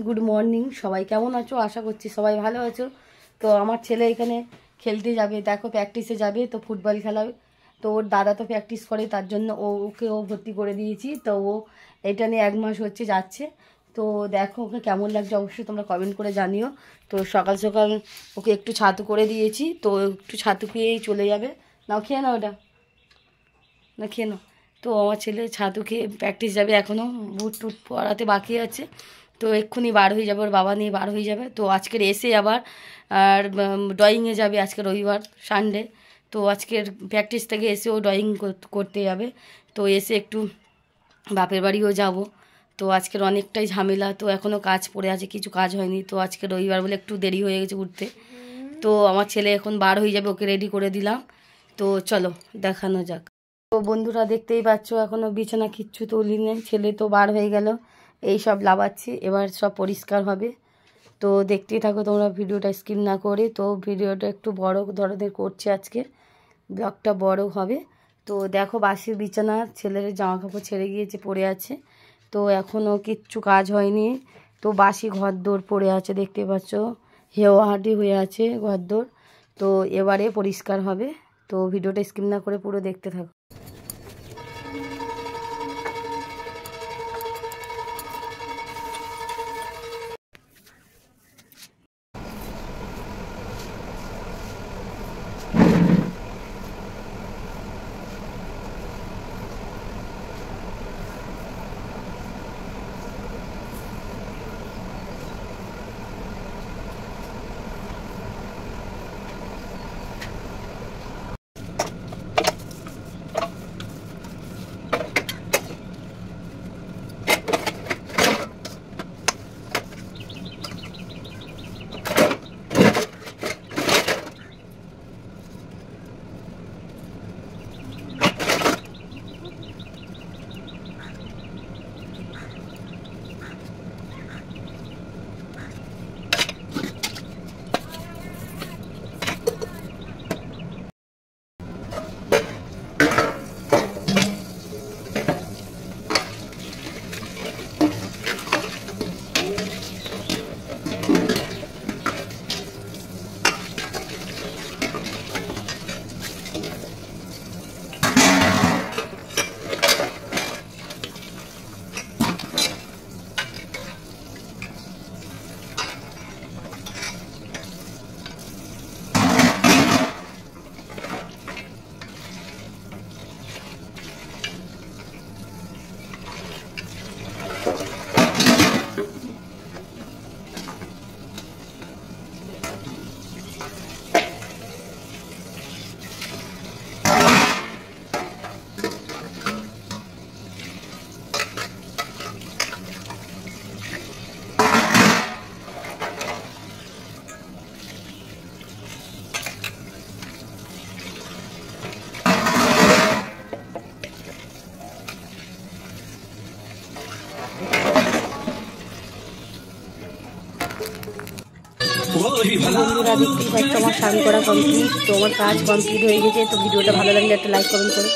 Good morning सबाई केमन आछो आशा करছি সবাই ভালো আছো। তো আমার ছেলে এখানে খেলতে যাবে, দেখো প্র্যাকটিসে যাবে, তো ফুটবল খেলা। তো ওর দাদা তো প্র্যাকটিস করে, তার জন্য ওকে ভর্তি করে দিয়েছি। তো ও এটা নিয়ে 1 মাস হচ্ছে যাচ্ছে। তো দেখো ওকে কেমন লাগছে অবশ্যই তোমরা কমেন্ট করে জানিও। তো সকাল সকাল ওকে একটু ছাতু করে দিয়েছি, তো একটু ছাতু খেয়েই চলে যাবে। নাও খেয়ে নাও, ওটা না খেয়ে নাও। তো আমার ছেলে ছাতু খেয়ে প্র্যাকটিস যাবে, এখনও বুট টুট পড়াতে বাকি আছে। তো এক্ষুনি বার হয়ে যাবে, ওর বাবা নিয়ে বার হয়ে যাবে। তো আজকের এসে আবার আর ড্রয়িংয়ে যাবে, আজকে রবিবার সানডে। তো আজকের প্র্যাকটিস থেকে এসে ও ড্রয়িং করতে যাবে। তো এসে একটু বাপের বাড়িও যাব। তো আজকের অনেকটাই ঝামেলা, তো এখনও কাজ পড়ে আছে, কিছু কাজ হয়নি। তো আজকে রবিবার বলে একটু দেরি হয়ে গেছে উঠতে। তো আমার ছেলে এখন বার হয়ে যাবে, ওকে রেডি করে দিলাম। তো চলো দেখানো যাক। তো বন্ধুরা দেখতেই পাচ্ছ এখনও বিছানা কিচ্ছু তুলিনি, ছেলে তো বার হয়ে গেল। এই সব লাগাচ্ছি, এবার সব পরিষ্কার হবে। তো দেখতেই থাকো তোমরা, ভিডিওটা স্কিপ না করে। তো ভিডিওটা একটু বড় ধরনের করছি আজকে, ব্লগটা বড় হবে। তো দেখো বাসির বিছানা, ছেলের জামা কাপড় ছেড়ে গিয়েছে, পড়ে আছে। তো এখনও কিচ্ছু কাজ হয়নি। তো বাসি ঘরদোর পড়ে আছে, দেখতে পাচ্ছ হেওয়াহাটি হয়ে আছে ঘরদোর। তো এবারে পরিষ্কার হবে। তো ভিডিওটা স্কিপ না করে পুরো দেখতে থাকো। বন্ধুরা দেখতেই পাচ্ছ আমার স্নান করা কমপ্লিট। তো আমার কাজ কমপ্লিট হয়ে গেছে। তো ভিডিওটা ভালো লাগলে একটা লাইক কমেন্ট করো।